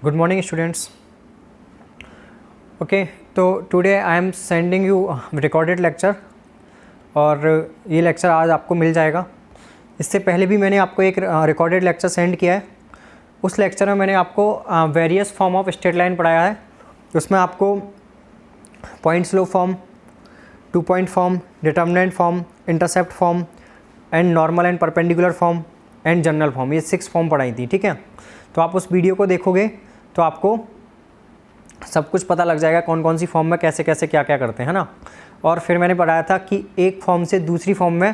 Good morning students. Okay, तो today I am sending you recorded lecture और ये lecture आज आपको मिल जाएगा। इससे पहले भी मैंने आपको एक रिकॉर्डेड लेक्चर सेंड किया है। उस लेक्चर में मैंने आपको various form of straight line पढ़ाया है। उसमें आपको point slope form, 2 point form, determinant form, intercept form and normal and perpendicular form and general form, ये 6 फॉर्म पढ़ाई थी। ठीक है, तो आप उस वीडियो को देखोगे तो आपको सब कुछ पता लग जाएगा कौन कौन सी फॉर्म में कैसे कैसे क्या क्या करते हैं, है ना। और फिर मैंने पढ़ाया था कि एक फॉर्म से दूसरी फॉर्म में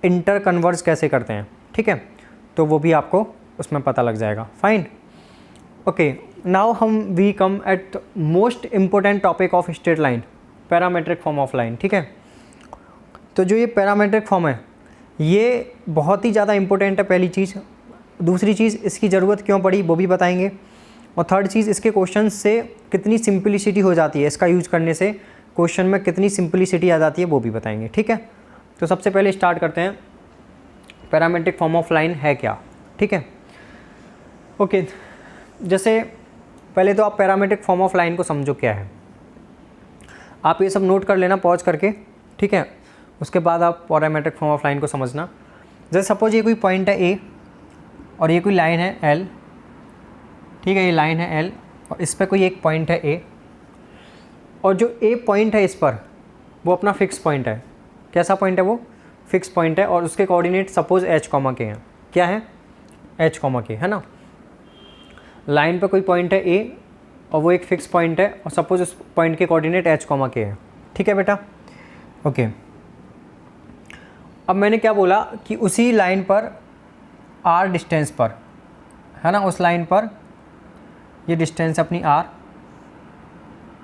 इंटर कन्वर्ज कैसे करते हैं। ठीक है, तो वो भी आपको उसमें पता लग जाएगा। Fine, okay. नाउ हम we come at most important topic of straight line, parametric form of line. ठीक है, तो जो ये पैरामेट्रिक फॉर्म है ये बहुत ही ज़्यादा इम्पोर्टेंट है, पहली चीज़। दूसरी चीज़, इसकी ज़रूरत क्यों पड़ी वो भी बताएंगे। और थर्ड चीज़, इसके क्वेश्चन से कितनी सिंपलिसिटी हो जाती है, इसका यूज करने से क्वेश्चन में कितनी सिंपलिसिटी आ जाती है वो भी बताएंगे। ठीक है, तो सबसे पहले स्टार्ट करते हैं, पैरामेट्रिक फॉर्म ऑफ लाइन है क्या। ठीक है, ओके। जैसे पहले तो आप पैरामेट्रिक फॉर्म ऑफ लाइन को समझो क्या है। आप ये सब नोट कर लेना पॉज करके, ठीक है। उसके बाद आप पैरामेट्रिक फॉर्म ऑफ लाइन को समझना। जैसे सपोज ये कोई पॉइंट है ए और ये कोई लाइन है एल। ठीक है, ये लाइन है एल और इस पर कोई एक पॉइंट है ए, और जो ए पॉइंट है इस पर वो अपना फिक्स पॉइंट है। कैसा पॉइंट है वो? फिक्स पॉइंट है। और उसके कोऑर्डिनेट सपोज एच कॉमा के हैं। क्या है? एच कॉमा के, है ना। लाइन पे कोई पॉइंट है ए और वो एक फिक्स पॉइंट है और सपोज उस पॉइंट के कोऑर्डिनेट एच कॉमा के हैं। ठीक है बेटा, ओके। अब मैंने क्या बोला कि उसी लाइन पर आर डिस्टेंस पर, है ना, उस लाइन पर ये डिस्टेंस अपनी आर,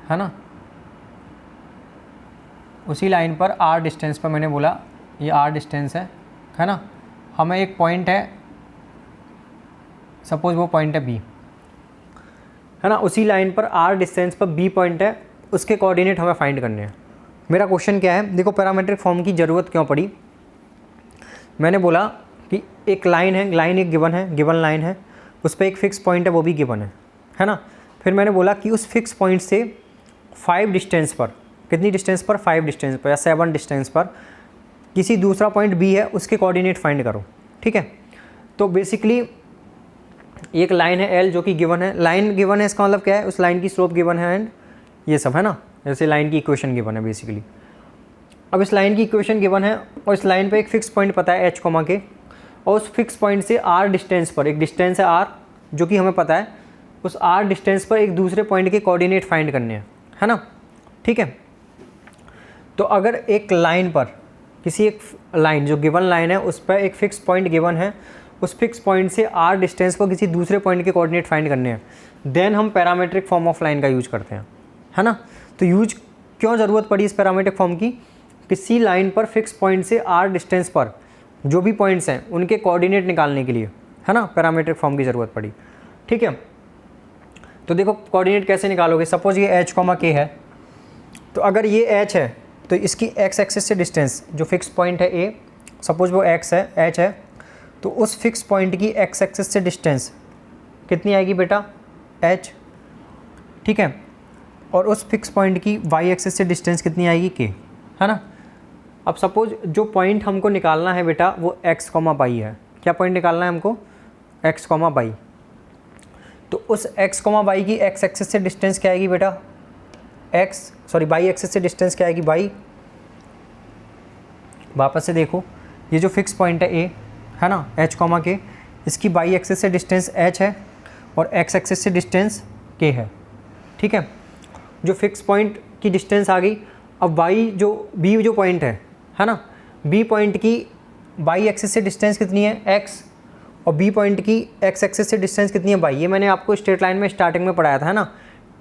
है ना, उसी लाइन पर आर डिस्टेंस पर मैंने बोला ये आर डिस्टेंस है ना। हमें एक पॉइंट है, सपोज वो पॉइंट है बी, है ना। उसी लाइन पर आर डिस्टेंस पर बी पॉइंट है, उसके कोऑर्डिनेट हमें फाइंड करने हैं। मेरा क्वेश्चन क्या है, देखो पैरामेट्रिक फॉर्म की ज़रूरत क्यों पड़ी। मैंने बोला कि एक लाइन है, लाइन एक गिवन है, गिवन लाइन है, उस पर एक फिक्स पॉइंट है, वो भी गिवन है ना। फिर मैंने बोला कि उस फिक्स पॉइंट से 5 डिस्टेंस पर, कितनी डिस्टेंस पर? 5 डिस्टेंस पर या 7 डिस्टेंस पर किसी दूसरा पॉइंट बी है, उसके कोऑर्डिनेट फाइंड करो। ठीक है, तो बेसिकली एक लाइन है एल जो कि गिवन है। लाइन गिवन है, इसका मतलब क्या है? उस लाइन की स्लोप गिवन है एंड ये सब, है ना। जैसे लाइन की इक्वेशन गिवन है बेसिकली। अब इस लाइन की इक्वेशन गिवन है और इस लाइन पे एक फिक्स पॉइंट पता है एच कॉमा के, और उस फिक्स पॉइंट से आर डिस्टेंस पर, एक डिस्टेंस है आर जो कि हमें पता है, उस आर डिस्टेंस पर एक दूसरे पॉइंट के कोऑर्डिनेट फाइंड करने हैं, है ना। ठीक है, तो अगर एक लाइन पर, किसी एक लाइन जो गिवन लाइन है उस पर एक फिक्स पॉइंट गिवन है, उस फिक्स पॉइंट से आर डिस्टेंस पर किसी दूसरे पॉइंट के कोऑर्डिनेट फाइंड करने हैं, देन हम पैरामेट्रिक फॉर्म ऑफ लाइन का यूज करते हैं, है ना। तो यूज क्यों ज़रूरत पड़ी इस पैरामेट्रिक फॉर्म की? किसी लाइन पर फिक्स पॉइंट से आर डिस्टेंस पर जो भी पॉइंट्स हैं उनके कोऑर्डिनेट निकालने के लिए, है ना, पैरामेट्रिक फॉर्म की ज़रूरत पड़ी। ठीक है, तो देखो कोऑर्डिनेट कैसे निकालोगे। सपोज ये एच कॉमा के है, तो अगर ये एच है तो इसकी एक्स एक्सिस से डिस्टेंस, जो फिक्स पॉइंट है ए, सपोज वो एक्स है, एच है, तो उस फिक्स पॉइंट की एक्स एक्सिस से डिस्टेंस कितनी आएगी बेटा? एच। ठीक है, और उस फिक्स पॉइंट की वाई एक्सिस से डिस्टेंस कितनी आएगी? के, है ना। अब सपोज जो पॉइंट हमको निकालना है बेटा वो एक्स कॉमा बाई है। क्या पॉइंट निकालना है हमको? X comma by. तो उस एक्स कॉमा बाई की एक्स एक्सिस से डिस्टेंस क्या आएगी बेटा? बाई एक्सिस से डिस्टेंस क्या आएगी? बाई। वापस से देखो, ये जो फिक्स पॉइंट है ए, है ना, एच कॉमा के, इसकी बाई एक्सिस से डिस्टेंस एच है और एक्स एक्सिस से डिस्टेंस के है। ठीक है, जो फिक्स पॉइंट की डिस्टेंस आ गई। अब बाई जो बी जो पॉइंट है ना, बी पॉइंट की बाई एक्सिस से डिस्टेंस कितनी है? एक्स। और बी पॉइंट की एक्स एक्सिस से डिस्टेंस कितनी है? बाई। ये मैंने आपको स्ट्रेट लाइन में स्टार्टिंग में पढ़ाया था, है ना,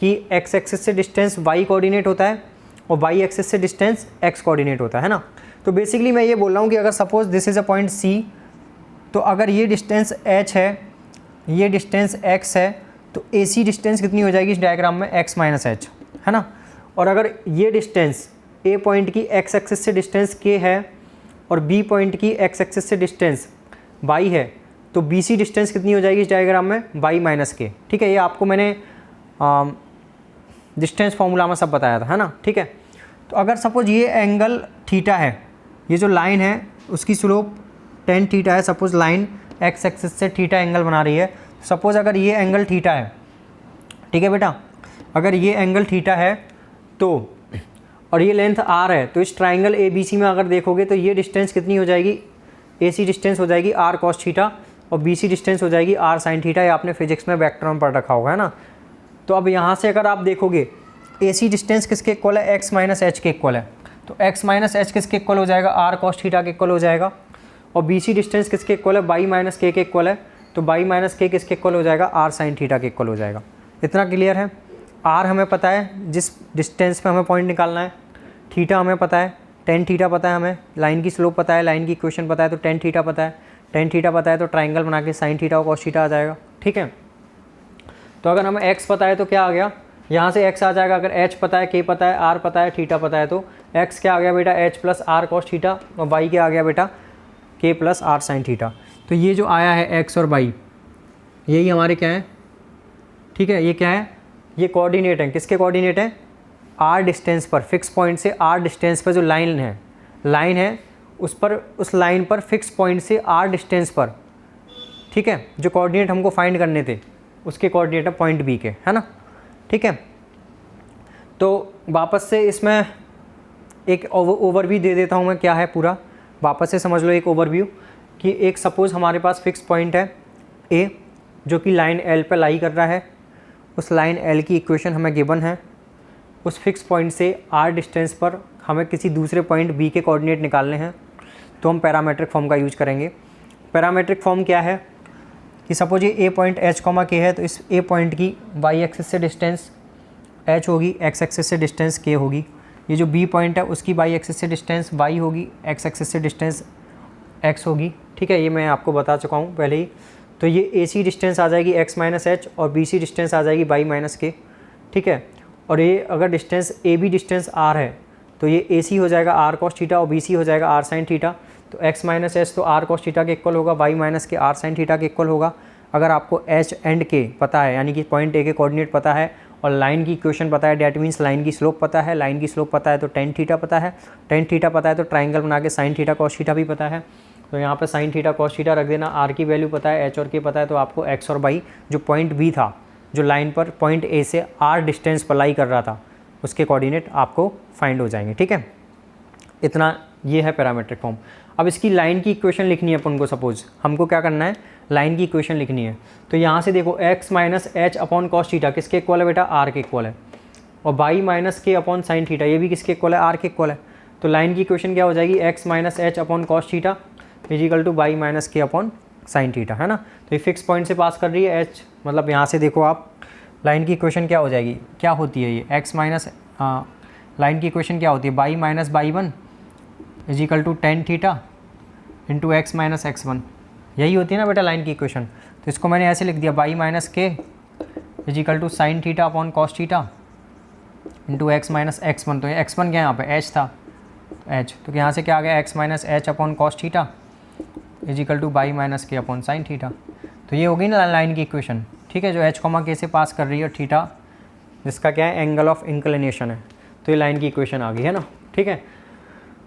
कि एक्स एक्सिस से डिस्टेंस वाई कोऑर्डिनेट होता है और वाई एक्सिस से डिस्टेंस एक्स कोऑर्डिनेट होता है ना। तो बेसिकली मैं ये बोल रहा हूँ कि अगर suppose this is a point C, तो अगर ये डिस्टेंस एच है, ये डिस्टेंस एक्स है, तो ए सी डिस्टेंस कितनी हो जाएगी इस डायग्राम में? एक्स माइनस एच, है ना। और अगर ये डिस्टेंस ए पॉइंट की एक्स एक्सिस से डिस्टेंस के है और बी पॉइंट की एक्स एक्सिस से डिस्टेंस वाई है, तो BC डिस्टेंस कितनी हो जाएगी इस डायग्राम में, y माइनस के। ठीक है, ये आपको मैंने डिस्टेंस फॉर्मूला में सब बताया था, है ना। ठीक है, तो अगर सपोज ये एंगल थीटा है, ये जो लाइन है उसकी स्लोप tan थीटा है, सपोज लाइन x एक्सिस से थीटा एंगल बना रही है। सपोज अगर ये एंगल थीटा है, ठीक है बेटा, अगर ये एंगल थीटा है तो और ये लेंथ r है, तो इस ट्राइंगल ABC में अगर देखोगे तो ये डिस्टेंस कितनी हो जाएगी, AC डिस्टेंस हो जाएगी r cos थीटा और BC डिस्टेंस हो जाएगी r sin थीटा। ये आपने फिजिक्स में वेक्टर में पढ़ रखा होगा, है ना। तो अब यहाँ से अगर आप देखोगे AC डिस्टेंस किसके इक्वल है, x माइनस एच के इक्वल है, तो x माइनस एच किसके इक्वल हो जाएगा, r cos थीटा के इक्वल हो जाएगा। और BC डिस्टेंस किसके इक्वल है, y माइनस के इक्वल है, तो y माइनस के किसके इक्वल हो जाएगा, r sin थीटा के इक्वल हो जाएगा। इतना क्लियर है। r हमें पता है जिस डिस्टेंस पे हमें पॉइंट निकालना है, थीटा हमें पता है, tan थीटा पता है हमें, लाइन की स्लोप पता है, लाइन की इक्वेशन पता है, तो tan थीटा पता है, tan थीटा पता है तो ट्राइंगल बना के sin थीटा और cos थीटा आ जाएगा। ठीक है, तो अगर हमें x पता है तो क्या आ गया, यहाँ से x आ जाएगा। अगर h पता है, k पता है, r पता है, थीटा पता है, तो x क्या आ गया बेटा, h plus R cos theta और y क्या आ गया बेटा, k plus R sin theta. तो ये जो आया है x और y, यही हमारे क्या है, ठीक है, ये क्या है, ये कोऑर्डिनेट है। किसके कोऑर्डिनेट है, r डिस्टेंस पर, फिक्स पॉइंट से r डिस्टेंस पर जो लाइन है उस पर, उस लाइन पर फिक्स पॉइंट से r डिस्टेंस पर, ठीक है, जो कोऑर्डिनेट हमको फाइंड करने थे उसके कोऑर्डिनेट है पॉइंट बी के, है ना। ठीक है, तो वापस से इसमें एक ओवरव्यू दे देता हूँ मैं, क्या है पूरा वापस से समझ लो एक ओवरव्यू, कि एक सपोज़ हमारे पास फिक्स पॉइंट है ए जो कि लाइन एल पर लाई कर रहा है, उस लाइन एल की इक्वेशन हमें गिवन है। उस फिक्स पॉइंट से आर डिस्टेंस पर हमें किसी दूसरे पॉइंट बी के कोऑर्डिनेट निकालने हैं, तो हम पैरामेट्रिक फॉर्म का यूज करेंगे। पैरामेट्रिक फॉर्म क्या है कि सपोज ये ए पॉइंट एच कॉमा के है, तो इस ए पॉइंट की वाई एक्सिस से डिस्टेंस एच होगी, एक्स एक्सिस से डिस्टेंस के होगी। ये जो बी पॉइंट है उसकी वाई एक्सिस से डिस्टेंस वाई होगी, एक्स एक्सिस से डिस्टेंस एक्स होगी। ठीक है, ये मैं आपको बता चुका हूँ पहले ही। तो ये ए सी डिस्टेंस आ जाएगी एक्स माइनस एच और बी सी डिस्टेंस आ जाएगी वाई माइनस के। ठीक है, और ये अगर distance A B distance R है तो ये ए सी हो जाएगा आर कॉस थीटा और बी सी हो जाएगा आर साइन थीटा। तो एक्स माइनस एच तो आर कॉस थीटा के इक्वल होगा, Y minus K R sine theta के इक्वल होगा। अगर आपको एच एंड के पता है, यानी कि पॉइंट ए के कोऑर्डिनेट पता है और लाइन की इक्वेशन पता है, डैट मीन्स लाइन की स्लोप पता है, लाइन की स्लोप पता है तो टेन थीटा पता है, टेन थीटा पता है तो ट्राइंगल बना के साइन थीटा कॉस थीटा भी पता है। तो यहाँ पे साइन थीटा कॉस थीटा रख देना, आर की वैल्यू पता है, एच और के पता है, तो आपको एक्स और वाई जो पॉइंट बी था, जो लाइन पर पॉइंट ए से आर डिस्टेंस पर लाई कर रहा था, उसके कोऑर्डिनेट आपको फाइंड हो जाएंगे। ठीक है, इतना ये है पैरामेट्रिक फॉर्म। अब इसकी लाइन की इक्वेशन लिखनी है अपन को, सपोज हमको क्या करना है, लाइन की इक्वेशन लिखनी है। तो यहाँ से देखो x minus H upon cos theta किसके इक्वल है बेटा, आर के इक्वल है, और Y minus K upon sine theta ये भी किसके इक्वल है, आर के इक्वल है। तो लाइन की इक्वेशन क्या हो जाएगी, X minus H upon cos theta equal to Y minus K upon sine theta, है ना। तो ये फिक्स पॉइंट से पास कर रही है एच, मतलब यहाँ से देखो आप लाइन की इक्वेशन क्या हो जाएगी, क्या होती है ये एक्स माइनस, लाइन की इक्वेशन क्या होती है, Y minus Y one equal to tan theta into X minus X one, यही होती है ना बेटा लाइन की इक्वेशन। तो इसको मैंने ऐसे लिख दिया, Y minus K equal to sine theta upon cos theta into X minus X one. तो ये एक्स वन क्या है, यहाँ पे एच था, एच, तो यहाँ से क्या आ गया, X minus H upon cos theta equal to Y minus K upon sine theta. तो ये हो गई ना लाइन की इक्वेशन। ठीक है, जो एच कॉमा के से पास कर रही है, थीटा जिसका क्या है, एंगल ऑफ इंक्लिनेशन है, तो ये लाइन की इक्वेशन आ गई है ना। ठीक है,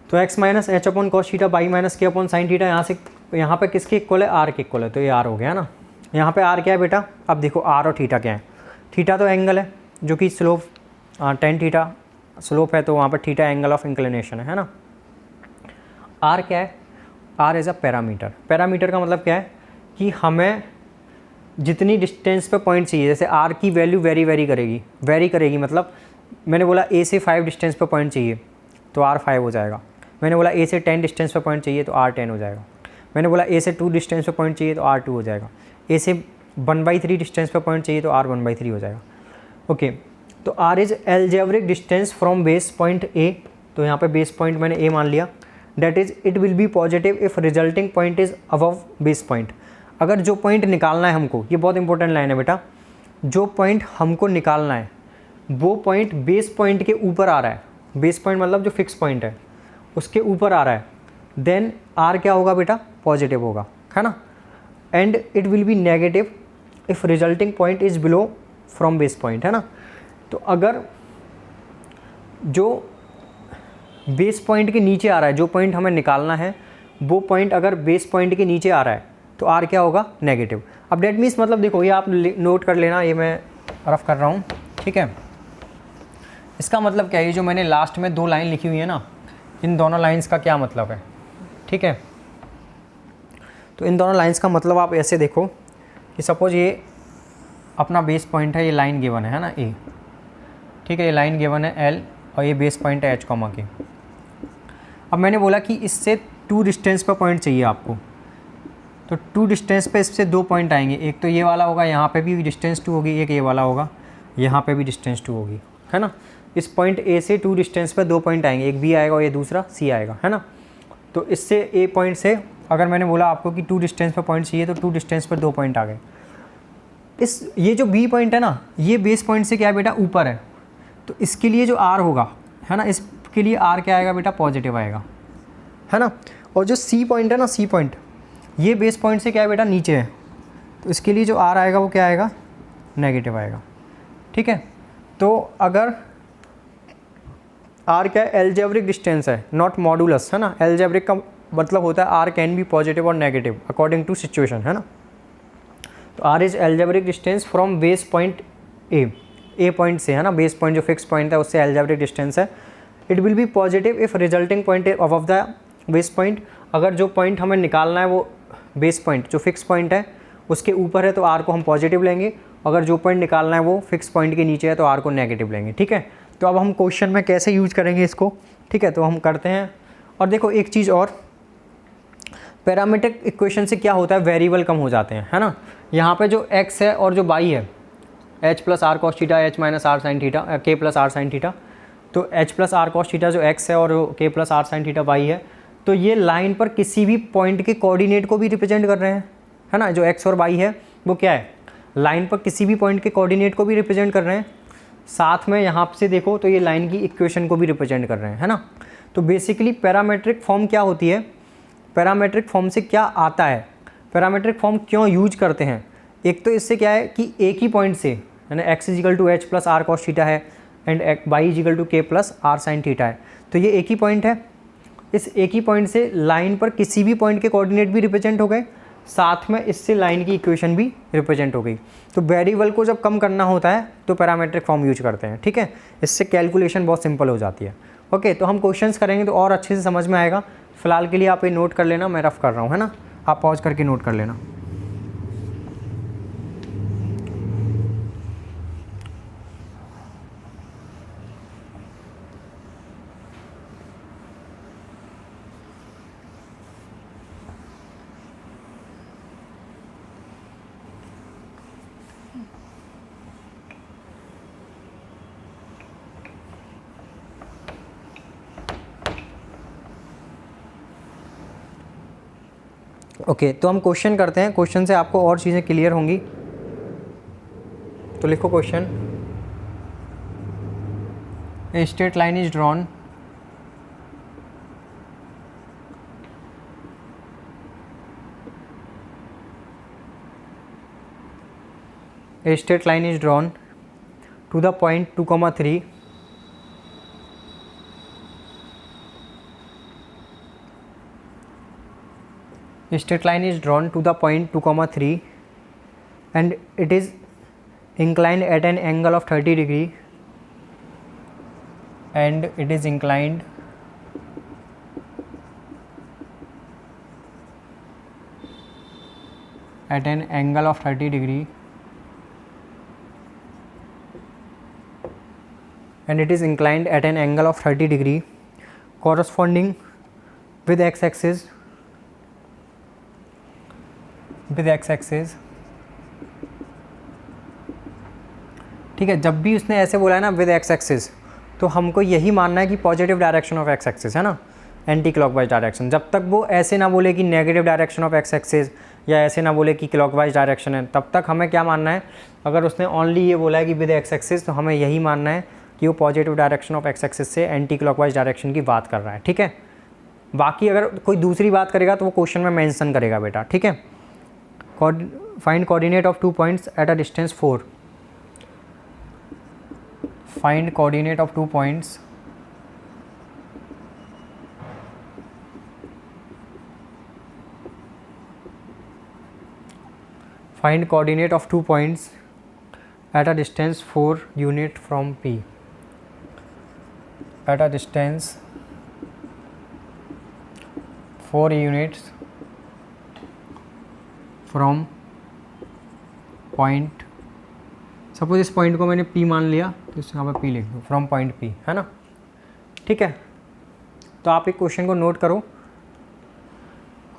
तो X minus H upon cos theta Y minus K upon sine theta, यहाँ से यहाँ पे किसके इक्वल है, आर के इक्वल है, तो ये आर हो गया ना। यहाँ पे आर क्या है बेटा, अब देखो आर और थीटा क्या है, थीटा तो एंगल है जो कि स्लोप टेन थीटा स्लोप है, तो वहाँ पर थीटा एंगल ऑफ इंक्लिनेशन है ना। आर क्या है, R is a parameter. Parameter का मतलब क्या है कि हमें जितनी डिस्टेंस पे पॉइंट चाहिए, जैसे आर की वैल्यू वेरी करेगी, मतलब मैंने बोला ए से 5 डिस्टेंस पे पॉइंट चाहिए तो आर 5 हो जाएगा। मैंने बोला ए से 10 डिस्टेंस पे पॉइंट चाहिए तो आर 10 हो जाएगा। मैंने बोला ए से 2 डिस्टेंस पे पॉइंट चाहिए तो आर 2 हो जाएगा। ए से 1/3 डिस्टेंस पे पॉइंट चाहिए तो आर 1/3 हो जाएगा। ओके, तो R is algebraic distance from base point A, तो यहाँ पे बेस पॉइंट मैंने ए मान लिया। That is it will be positive if resulting point is above base point. अगर जो पॉइंट निकालना है हमको, ये बहुत इंपॉर्टेंट लाइन है बेटा, जो पॉइंट हमको निकालना है वो पॉइंट बेस पॉइंट के ऊपर आ रहा है, बेस पॉइंट मतलब जो फिक्स पॉइंट है उसके ऊपर आ रहा है, देन आर क्या होगा बेटा, पॉजिटिव होगा, है ना। And it will B negative if resulting point is below from base point, है ना। तो अगर जो बेस पॉइंट के नीचे आ रहा है, जो पॉइंट हमें निकालना है वो पॉइंट अगर बेस पॉइंट के नीचे आ रहा है तो आर क्या होगा, नेगेटिव। अब डेट मीन्स मतलब देखो ये आप नोट कर लेना, ये मैं रफ कर रहा हूँ, ठीक है। इसका मतलब क्या है, ये जो मैंने लास्ट में 2 लाइन लिखी हुई है ना, इन दोनों लाइंस का क्या मतलब है, ठीक है। तो इन दोनों लाइंस का मतलब आप ऐसे देखो कि सपोज ये अपना बेस पॉइंट है, ये लाइन गिवन है ना ए, ठीक है, ये लाइन गिवन है एल और ये बेस पॉइंट है एच कॉमा के। अब मैंने बोला कि इससे 2 डिस्टेंस पर पॉइंट चाहिए आपको, तो 2 डिस्टेंस पे इससे 2 पॉइंट आएंगे, एक तो ये वाला होगा, यहाँ पे भी डिस्टेंस 2 होगी, एक ये वाला होगा, यहाँ पे भी डिस्टेंस 2 होगी, है ना। इस पॉइंट ए से 2 डिस्टेंस पे 2 पॉइंट आएंगे, एक बी आएगा और ये दूसरा सी आएगा, है ना। तो इससे ए पॉइंट से अगर मैंने बोला आपको कि 2 डिस्टेंस पे पॉइंट चाहिए तो 2 डिस्टेंस पर 2 पॉइंट आ गए। ये जो बी पॉइंट है ना, ये बेस पॉइंट से क्या है बेटा, ऊपर है, तो इसके लिए जो आर होगा, है ना, इसके लिए आर क्या आएगा बेटा, पॉजिटिव आएगा, है ना। और जो सी पॉइंट है ना, सी पॉइंट ये बेस पॉइंट से क्या है बेटा, नीचे है, तो इसके लिए जो आर आएगा वो क्या आएगा, नेगेटिव आएगा, ठीक है। तो अगर आर क्या है, एल्जेब्रिक डिस्टेंस है, नॉट मॉडुलस, है ना। एल्जेब्रिक का मतलब होता है आर कैन बी पॉजिटिव और नेगेटिव अकॉर्डिंग टू सिचुएशन, है ना। तो R is algebraic distance from base point A point से, है ना, बेस पॉइंट जो फिक्स पॉइंट है उससे एल्जेब्रिक डिस्टेंस है। It will be positive if resulting point above the base point, अगर जो पॉइंट हमें निकालना है वो बेस पॉइंट जो फिक्स पॉइंट है उसके ऊपर है तो आर को हम पॉजिटिव लेंगे, अगर जो पॉइंट निकालना है वो फिक्स पॉइंट के नीचे है तो आर को नेगेटिव लेंगे, ठीक है। तो अब हम क्वेश्चन में कैसे यूज करेंगे इसको, ठीक है, तो हम करते हैं। और देखो एक चीज़ और, पैरामीट्रिक इक्वेशन से क्या होता है, वेरिएबल कम हो जाते हैं, है ना। यहाँ पे जो x है और जो y है, h plus are cos theta, h minus R sine theta, k plus are sine theta, तो h plus are cos theta जो x है और k plus are sine theta y है, तो ये लाइन पर किसी भी पॉइंट के कोऑर्डिनेट को भी रिप्रेजेंट कर रहे हैं, है ना। जो x और y है वो क्या है, लाइन पर किसी भी पॉइंट के कोऑर्डिनेट को भी रिप्रेजेंट कर रहे हैं, साथ में यहाँ से देखो तो ये लाइन की इक्वेशन को भी रिप्रेजेंट कर रहे हैं, है ना। तो बेसिकली पैरामेट्रिक फॉर्म क्या होती है, पैरामेट्रिक फॉर्म से क्या आता है, पैरामेट्रिक फॉर्म क्यों यूज करते हैं, एक तो इससे क्या है कि एक ही पॉइंट से, यानी x is equal to h plus are cos theta है and y is equal to k plus are sine theta है, तो ये एक ही पॉइंट है, इस एक ही पॉइंट से लाइन पर किसी भी पॉइंट के कोऑर्डिनेट भी रिप्रेजेंट हो गए, साथ में इससे लाइन की इक्वेशन भी रिप्रेजेंट हो गई। तो वेरिएबल को जब कम करना होता है तो पैरामेट्रिक फॉर्म यूज करते हैं, ठीक है, इससे कैलकुलेशन बहुत सिंपल हो जाती है। ओके, तो हम क्वेश्चंस करेंगे तो और अच्छे से समझ में आएगा। फिलहाल के लिए आप ये नोट कर लेना, मैं रफ कर रहा हूँ, है ना, आप पॉज करके नोट कर लेना। ओके, तो हम क्वेश्चन करते हैं, क्वेश्चन से आपको और चीज़ें क्लियर होंगी। तो लिखो question, a straight line is drawn a straight line is drawn to the point 2,3 a straight line is drawn to the point 2,3 and it is inclined at an angle of 30 degree and it is inclined at an angle of 30 degree and it is inclined at an angle of 30 degree corresponding with x-axis ठीक है। जब भी उसने ऐसे बोला है ना with x axis, तो हमको यही मानना है कि positive direction of x axis, है ना, एंटी क्लॉकवाइज डायरेक्शन। जब तक वो ऐसे ना बोले कि negative direction of x axis या ऐसे ना बोले कि क्लॉकवाइज डायरेक्शन है, तब तक हमें क्या मानना है, अगर उसने ओनली ये बोला है कि विद एक्स एक्सिस तो हमें यही मानना है कि वो positive direction of x axis से एंटी क्लॉकवाइज डायरेक्शन की बात कर रहा है, ठीक है। बाकी अगर कोई दूसरी बात करेगा तो वो क्वेश्चन में मेंशन करेगा बेटा, ठीक है। Find coordinate of 2 points at a distance 4. Find coordinate of 2 points find coordinate of 2 points at a distance 4 unit from P. At a distance 4 units from point, suppose इस पॉइंट को मैंने P मान लिया तो इस यहाँ पर P लिख दो, फ्रॉम पॉइंट P, है ना. ठीक है, तो आप एक क्वेश्चन को नोट करो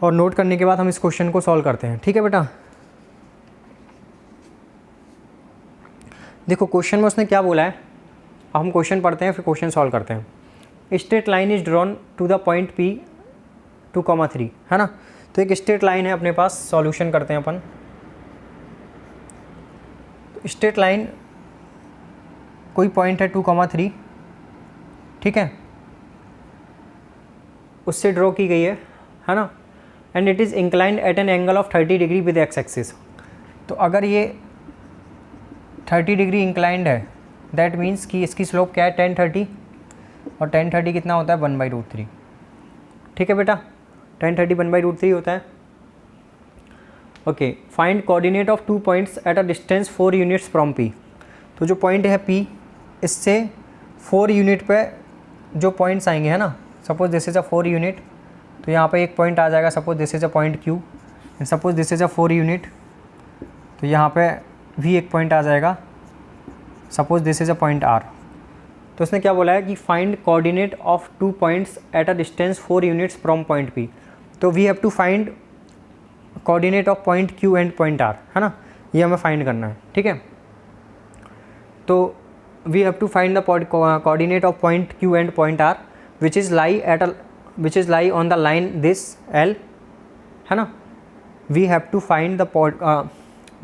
और नोट करने के बाद हम इस क्वेश्चन को सॉल्व करते हैं. ठीक है बेटा, देखो क्वेश्चन में उसने क्या बोला है, अब हम क्वेश्चन पढ़ते हैं फिर क्वेश्चन सॉल्व करते हैं. Straight line is drawn to the point P 2,3, है ना. तो एक स्ट्रेट लाइन है अपने पास, सॉल्यूशन करते हैं अपन. स्ट्रेट लाइन कोई पॉइंट है 2,3, ठीक है, उससे ड्रॉ की गई है ना. And it is inclined at an angle of 30 degree with x axis. तो अगर ये 30 डिग्री इंक्लाइंड है, दैट मीन्स कि इसकी स्लोप क्या है, 1030, और 1030 कितना होता है, 1/√3. ठीक है बेटा, 1030 1/√3 होता है. Okay, find coordinate of 2 points at a distance 4 units from P. तो जो पॉइंट है P, इससे 4 यूनिट पे जो पॉइंट्स आएंगे, है ना. Suppose this is a 4 unit, तो यहाँ पे एक पॉइंट आ जाएगा. Suppose this is a point Q and suppose this is a 4 unit, तो यहाँ पे भी एक पॉइंट आ जाएगा. Suppose this is a point R. तो उसने क्या बोला है कि find coordinate of 2 points at a distance 4 units from point P. तो we have to find coordinate of point Q and point R, है ना. ये हमें फाइंड करना है. ठीक है, तो we have to find the coordinate of point Q and point R which is lie on the line this L, है ना. We have to find the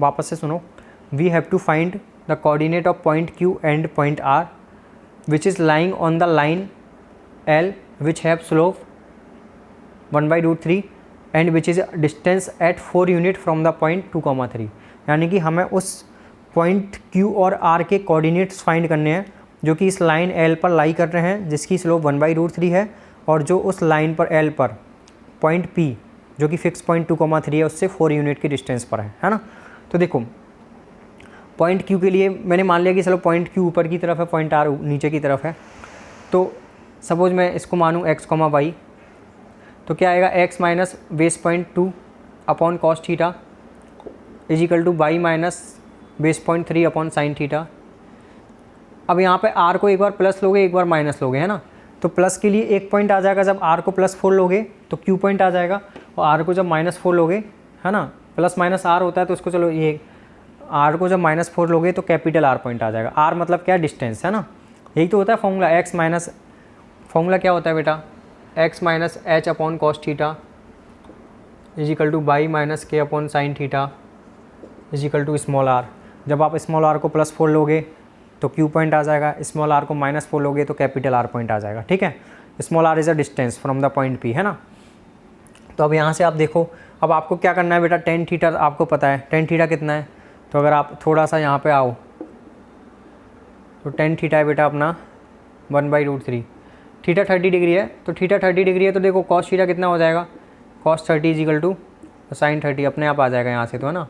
वापस से सुनो, we have to find the coordinate of point Q and point R which is lying on the line L which have slope 1/√3 and which is distance at 4 unit from the point 2,3. यानी कि हमें उस point Q और R के coordinates find करने हैं जो कि इस लाइन L पर लाई कर रहे हैं, जिसकी स्लोप 1/√3 है, और जो उस लाइन पर L पर पॉइंट P जो कि फिक्स पॉइंट 2,3 है उससे 4 यूनिट की डिस्टेंस पर है ना. तो देखो पॉइंट Q के लिए मैंने मान लिया कि चलो पॉइंट Q ऊपर की तरफ है, पॉइंट R नीचे की तरफ है. तो सपोज मैं इसको मानूँ x, y, तो क्या आएगा, x minus base point 2 upon cos theta is equal to y minus base point 3 upon sine theta. अब यहाँ पे R को एक बार प्लस लोगे एक बार माइनस लोगे, है ना. तो प्लस के लिए एक पॉइंट आ जाएगा, जब R को +4 लोगे तो Q पॉइंट आ जाएगा, और R को जब -4 लोगे, है ना, प्लस माइनस R होता है तो उसको चलो ये R को जब -4 लोगे तो कैपिटल R पॉइंट आ जाएगा. R मतलब क्या, डिस्टेंस, है ना. यही तो होता है फॉर्मूला. x माइनस फॉर्मूला क्या होता है बेटा, x minus h upon cos theta is equal to y minus k upon sine theta is equal to small r. जब आप स्मॉल r को +4 लोगे तो Q पॉइंट आ जाएगा, स्मॉल r को -4 लोगे तो कैपिटल R पॉइंट आ जाएगा. ठीक है, small r is a distance from the point P, है ना. तो अब यहाँ से आप देखो, अब आपको क्या करना है बेटा, tan थीटा आपको पता है, tan थीटा कितना है. तो अगर आप थोड़ा सा यहाँ पे आओ तो tan थीटा है बेटा अपना 1/√3. थीटा 30 डिग्री है, तो थीटा 30 डिग्री है, तो देखो cos थीटा कितना हो जाएगा, cos 30 is equal to sine 30 अपने आप आ जाएगा यहाँ से, तो है ना.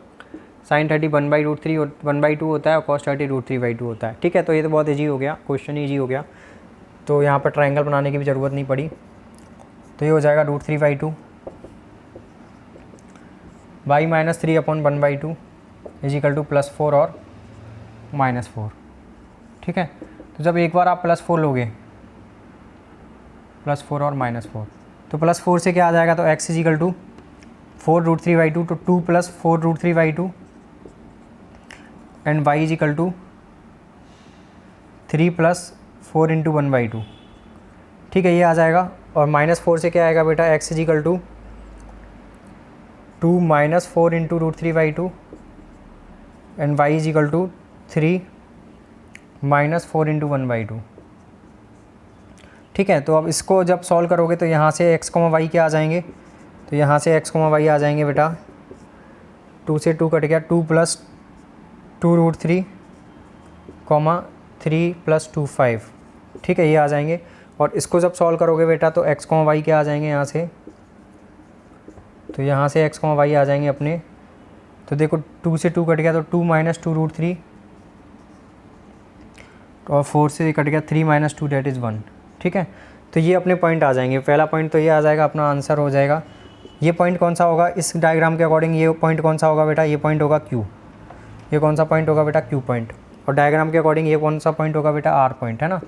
साइन 30 1/√3 1/2 होता है और cos 30 √3/2 होता है. ठीक है, तो ये तो बहुत ईजी हो गया, क्वेश्चन ईजी हो गया. तो यहाँ पर ट्रायंगल बनाने की भी ज़रूरत नहीं पड़ी. तो ये हो जाएगा √3/2 y माइनस 3 अपॉन 1/2 इज इक्वल टू +4 और -4. ठीक है, तो जब एक बार आप +4 लोगे, +4 और -4, तो +4 से क्या आ जाएगा, तो x इज इक्वल टू 4√3/2, तो 2 + 4√3/2 and y is equal to 3 + 4 × 1/2. ठीक है, ये आ जाएगा. और -4 से क्या आएगा बेटा, x is equal to 2 - 4 × √3/2 and y is equal to 3 - 4 × 1/2. ठीक है, तो अब इसको जब सॉल्व करोगे तो यहाँ से x, y क्या आ जाएंगे, तो यहाँ से x, y आ जाएंगे बेटा 2 से 2 कट गया, 2 + 2√3 कॉमा 3 + 2 5, ठीक है, ये आ जाएंगे। और इसको जब सॉल्व करोगे बेटा तो x, y क्या आ जाएंगे यहाँ से, तो यहाँ से x, y आ जाएंगे अपने। तो देखो 2 से 2 कट गया तो 2 - 2√3 और 4 से कट गया 3 - 2 दैट इज़ 1, ठीक है। तो ये अपने पॉइंट आ जाएंगे। पहला पॉइंट तो ये आ जाएगा, अपना आंसर हो जाएगा। ये पॉइंट कौन सा होगा इस डायग्राम के अकॉर्डिंग, ये पॉइंट कौन सा होगा बेटा, ये पॉइंट होगा Q। ये कौन सा पॉइंट होगा बेटा, Q पॉइंट। और डायग्राम के अकॉर्डिंग ये कौन सा पॉइंट होगा बेटा, R पॉइंट, है ना,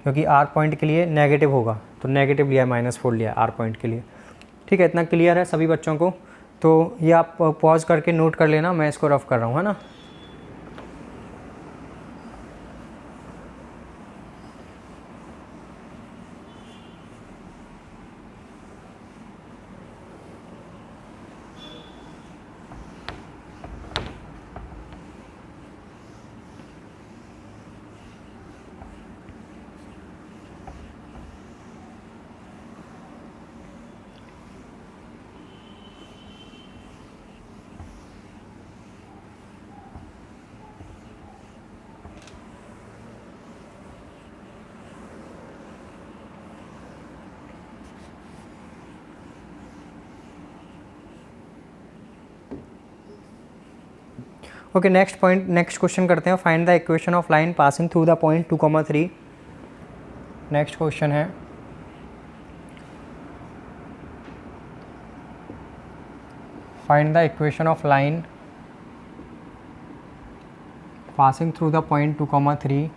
क्योंकि R पॉइंट के लिए नेगेटिव होगा, तो नेगेटिव लिया है, -4 लिया है R पॉइंट के लिए, ठीक है। इतना क्लियर है सभी बच्चों को। तो ये आप पॉज करके नोट कर लेना, मैं इसको रफ कर रहा हूँ, है ना। Okay, next point, next question करते हैं। Find the equation of line passing through the point 2,3। Next question है, find the equation of line passing through the point 2,3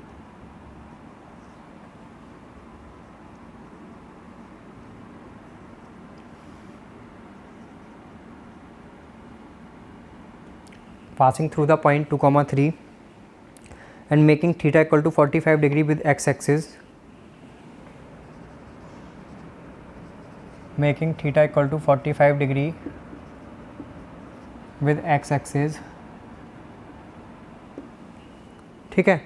passing through the point 2,3 and making theta equal to 45 degree with x-axis, making theta equal to 45 degree with x-axis, ठीक है।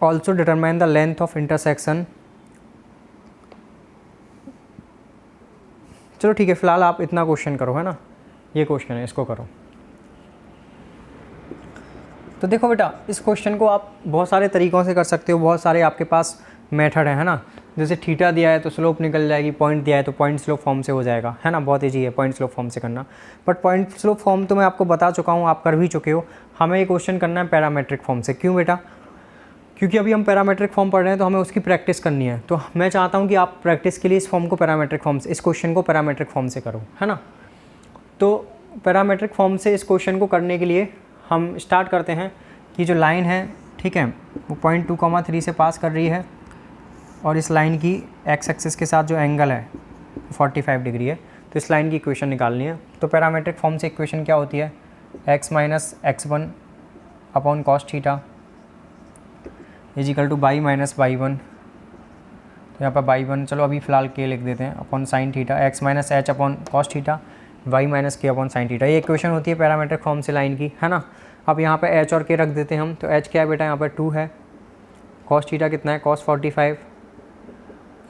also determine the length of intersection। चलो ठीक है, फिलहाल आप इतना question करो, है ना, ये क्वेश्चन है, इसको करो। तो देखो बेटा, इस क्वेश्चन को आप बहुत सारे तरीक़ों से कर सकते हो, बहुत सारे आपके पास मेथड है ना। जैसे थीटा दिया है तो स्लोप निकल जाएगी, पॉइंट दिया है तो पॉइंट स्लोप फॉर्म से हो जाएगा, है ना, बहुत ईजी है पॉइंट स्लोप फॉर्म से करना। बट पॉइंट स्लोप फॉर्म तो मैं आपको बता चुका हूँ, आप कर भी चुके हो। हमें ये क्वेश्चन करना है पैरामेट्रिक फॉर्म से। क्यों बेटा, क्योंकि अभी हम पैरामेट्रिक फॉर्म पढ़ रहे हैं तो हमें उसकी प्रैक्टिस करनी है। तो मैं चाहता हूँ कि आप प्रैक्टिस के लिए इस फॉर्म को पैरामेट्रिक फॉर्म से, इस क्वेश्चन को पैरामेट्रिक फॉर्म से करो, है ना। तो पैरामेट्रिक फॉर्म से इस क्वेश्चन को करने के लिए हम स्टार्ट करते हैं कि जो लाइन है, ठीक है, वो पॉइंट 2,3 से पास कर रही है और इस लाइन की एक्स एक्सिस के साथ जो एंगल है 45 डिग्री है। तो इस लाइन की इक्वेशन निकालनी है। तो पैरामेट्रिक फॉर्म से इक्वेशन क्या होती है, x - x1 upon cos theta is equal to y - y1। तो यहाँ पर y1, चलो अभी फ़िलहाल k लिख देते हैं, upon sine theta, x - h upon cos theta, y - k upon sine theta. ये इक्वेशन होती है पैरामेट्रिक फॉर्म से लाइन की, है ना। अब यहाँ पे h और k रख देते हैं हम। तो h क्या है बेटा, यहाँ पर 2 है, कॉस थीटा कितना है, कॉस 45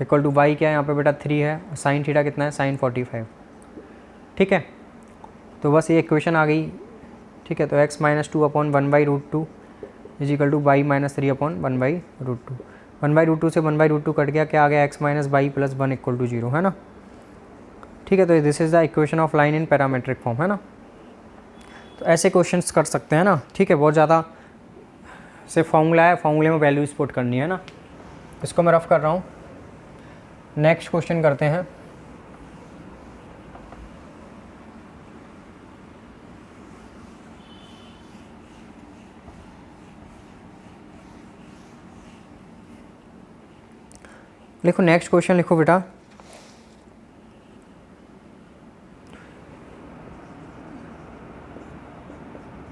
इक्वल टू y क्या है यहाँ पे बेटा 3 है, और साइन थीटा कितना है, साइन 45, ठीक है। तो बस ये इक्वेशन आ गई, ठीक है। तो x - 2 अपॉन 1/√2 is equal to y - 3 upon 1/√2। 1/√2 से 1/√2 कट गया, क्या आ गया, x - y + 1 इक्वल टू 0, है ना, ठीक है। तो this is the equation of line in parametric form, है ना। तो ऐसे क्वेश्चंस कर सकते हैं ना, ठीक है। बहुत ज़्यादा से फॉर्मूला है, फॉर्मूले में वैल्यूज पुट करनी है ना। इसको मैं रफ कर रहा हूँ। नेक्स्ट क्वेश्चन करते हैं। लिखो, नेक्स्ट क्वेश्चन लिखो बेटा।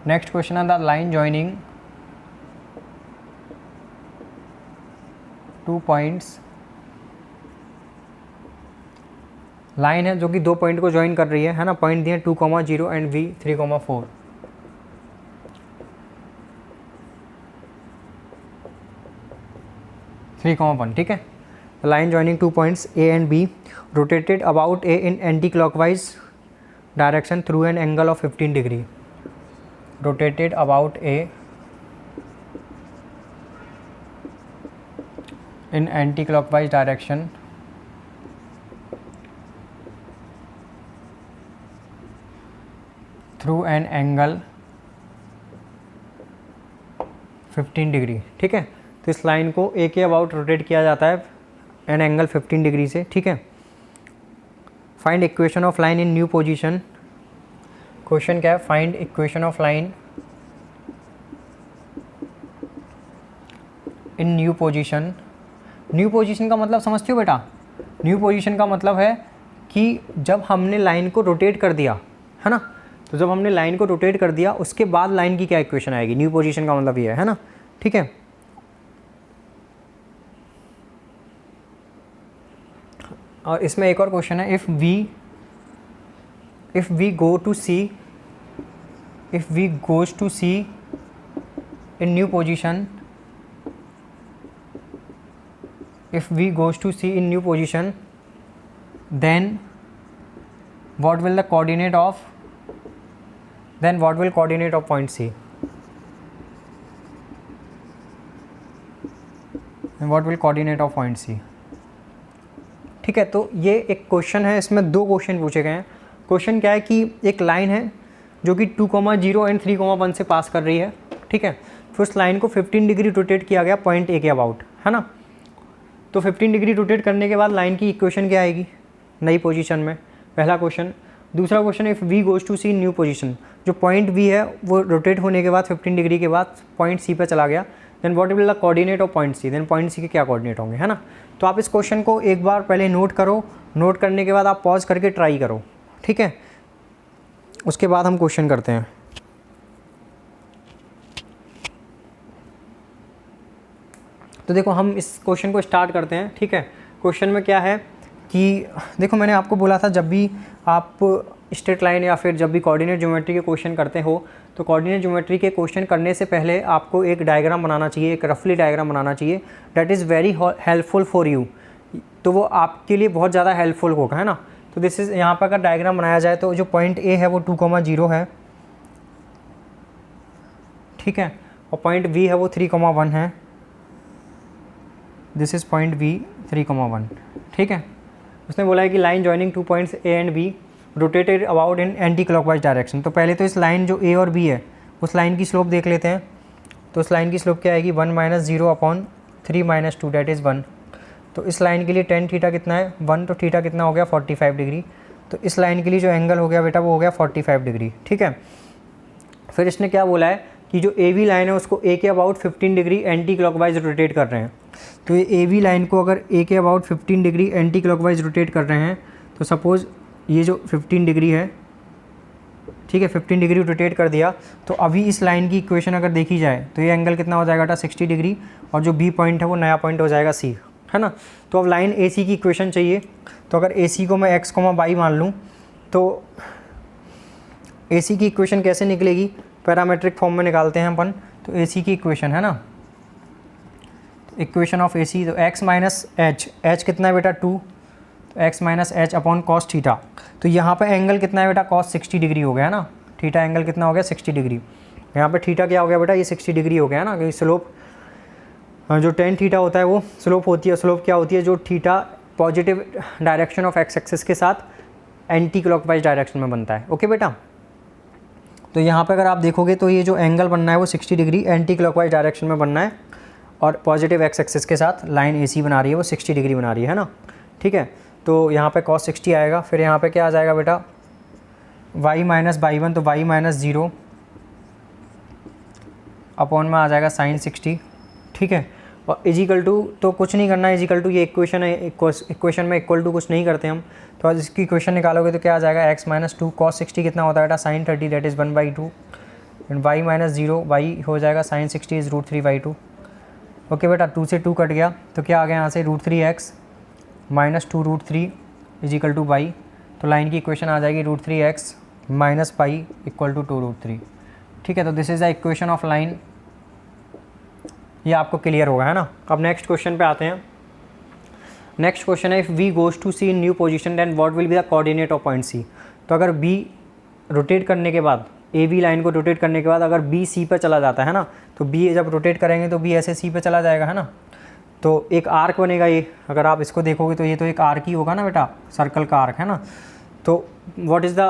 नेक्स्ट क्वेश्चन है the line joining 2 points. Line है जो कि 2 पॉइंट को ज्वाइन कर रही है ना। पॉइंट दिए 2,0 एंड v 3,4। ठीक है। Line joining 2 points a and b rotated about a in anti clockwise direction through an angle of 15 degree. rotated about A in anti-clockwise direction through an angle 15 degree. ठीक है, तो इस line को ए के about rotate किया जाता है an angle 15 degree से। ठीक है, find equation of line in new position. Question क्या है? Find equation of line in new position. New position का मतलब समझते हो बेटा? न्यू पोजीशन का मतलब है कि जब हमने लाइन को रोटेट कर दिया है ना, तो जब हमने लाइन को रोटेट कर दिया उसके बाद लाइन की क्या इक्वेशन आएगी? न्यू पोजीशन का मतलब ये है ना। ठीक है, और इसमें एक और क्वेश्चन है, if B goes to C in new position, then what will coordinate of point C? ठीक है, तो ये एक क्वेश्चन है, इसमें दो क्वेश्चन पूछे गए हैं। क्वेश्चन क्या है कि एक लाइन है जो कि 2,0 एंड 3,1 से पास कर रही है। ठीक है, फिर उस लाइन को 15 डिग्री रोटेट किया गया पॉइंट ए के अबाउट, है ना। तो 15 डिग्री रोटेट करने के बाद लाइन की इक्वेशन क्या आएगी नई पोजीशन में? पहला क्वेश्चन। दूसरा question, if B goes to C new position, जो पॉइंट वी है वो रोटेट होने के बाद 15 डिग्री के बाद पॉइंट सी पे चला गया, then what will the coordinate of point C, then point C के क्या कोऑर्डिनेट होंगे, है ना। तो आप इस क्वेश्चन को एक बार पहले नोट करो, नोट करने के बाद आप पॉज करके ट्राई करो। ठीक है, उसके बाद हम क्वेश्चन करते हैं। तो देखो हम इस क्वेश्चन को स्टार्ट करते हैं। ठीक है, क्वेश्चन में क्या है कि देखो मैंने आपको बोला था जब भी आप स्ट्रेट लाइन या फिर जब भी कोऑर्डिनेट ज्योमेट्री के क्वेश्चन करते हो तो कोऑर्डिनेट ज्योमेट्री के क्वेश्चन करने से पहले आपको एक डायग्राम बनाना चाहिए, एक रफली डायग्राम बनाना चाहिए। That is very helpful for you, तो वो आपके लिए बहुत ज़्यादा हेल्पफुल होगा, है ना। तो दिस इज़, यहाँ पर अगर डायग्राम बनाया जाए तो जो पॉइंट ए है वो 2,0 है, ठीक है, और पॉइंट बी है वो 3,1 है। This is point B 3,1। ठीक है, उसने बोला है कि line joining 2 points A and B rotated about in anti clockwise direction. तो पहले तो इस लाइन जो ए और बी है उस लाइन की स्लोप देख लेते हैं। तो उस लाइन की स्लोप क्या आएगी? 1 - 0/3 - 2 दैट इज़ 1। तो इस लाइन के लिए tan थीटा कितना है? 1। तो थीटा कितना हो गया? 45 डिग्री। तो इस लाइन के लिए जो एंगल हो गया बेटा वो हो गया 45 डिग्री। ठीक है, फिर इसने क्या बोला है कि जो ए बी लाइन है उसको ए के about 15 degree anti clockwise rotate कर रहे हैं। तो ये ए बी लाइन को अगर ए के about 15 degree anti clockwise rotate कर रहे हैं तो सपोज़ ये जो 15 डिग्री है, ठीक है, 15 डिग्री रोटेट कर दिया। तो अभी इस लाइन की इक्वेशन अगर देखी जाए तो ये एंगल कितना हो जाएगा बेटा? 60 डिग्री, और जो बी पॉइंट है वो नया पॉइंट हो जाएगा सी, है ना। तो अब लाइन ए सी की इक्वेशन चाहिए। तो अगर ए सी को मैं x, y मान लूँ तो ए सी की इक्वेशन कैसे निकलेगी? पैरामेट्रिक फॉर्म में निकालते हैं अपन। तो ए सी की इक्वेशन है ना, इक्वेशन ऑफ ए सी, तो x - h, h कितना है बेटा? 2, तो x - h upon cos theta. तो यहाँ पे एंगल कितना है बेटा? कॉस 60 डिग्री हो गया है ना। थीटा एंगल कितना हो गया? 60 डिग्री। यहाँ पे थीटा क्या हो गया बेटा? ये 60 डिग्री हो गया है ना, क्योंकि स्लोप जो tan थीटा होता है वो स्लोप होती है। स्लोप क्या होती है? जो theta positive direction of x axis के साथ एंटी क्लॉकवाइज डायरेक्शन में बनता है। ओके बेटा, तो यहाँ पे अगर आप देखोगे तो ये जो एंगल बनना है वो 60 डिग्री एंटी क्लॉकवाइज डायरेक्शन में बनना है, और पॉजिटिव एक्स एक्सिस के साथ लाइन ए सी बना रही है वो 60 डिग्री बना रही है ना। ठीक है, तो यहाँ पे cos 60 आएगा। फिर यहाँ पे क्या आ जाएगा बेटा? y - y1, तो y - 0 अपॉन में आ जाएगा sin 60। ठीक है, और इजिकल टू, तो कुछ नहीं करना है, इजिकल टू ये इक्वेशन है, इक्वेशन में इक्वल टू कुछ नहीं करते हम। तो आज इसकी इक्वेशन निकालोगे तो क्या आ जाएगा? x - 2 cos 60 कितना होता है बेटा? sin 30 that is 1/2, and y - 0 y हो जाएगा sin 60 इज़ √3/2। ओके बेटा, 2 से 2 कट गया तो क्या आ गया यहाँ से? √3x - 2 √3 is equal to y। तो लाइन की इक्वेशन आ जाएगी √3x - y इक्वल टू 2 √3। ठीक है, तो this is the equation of line. ये आपको क्लियर होगा, है ना। अब नेक्स्ट क्वेश्चन पे आते हैं। नेक्स्ट क्वेश्चन है, if B goes to C in new position then what will be the coordinate of point C. तो अगर बी रोटेट करने के बाद ए बी लाइन को रोटेट करने के बाद अगर बी सी पर चला जाता है ना, तो बी जब रोटेट करेंगे तो बी ऐसे सी पे चला जाएगा, है ना। तो एक आर्क बनेगा ये, अगर आप इसको देखोगे तो ये तो एक आर्क ही होगा ना बेटा, सर्कल का आर्क, है ना। तो what is the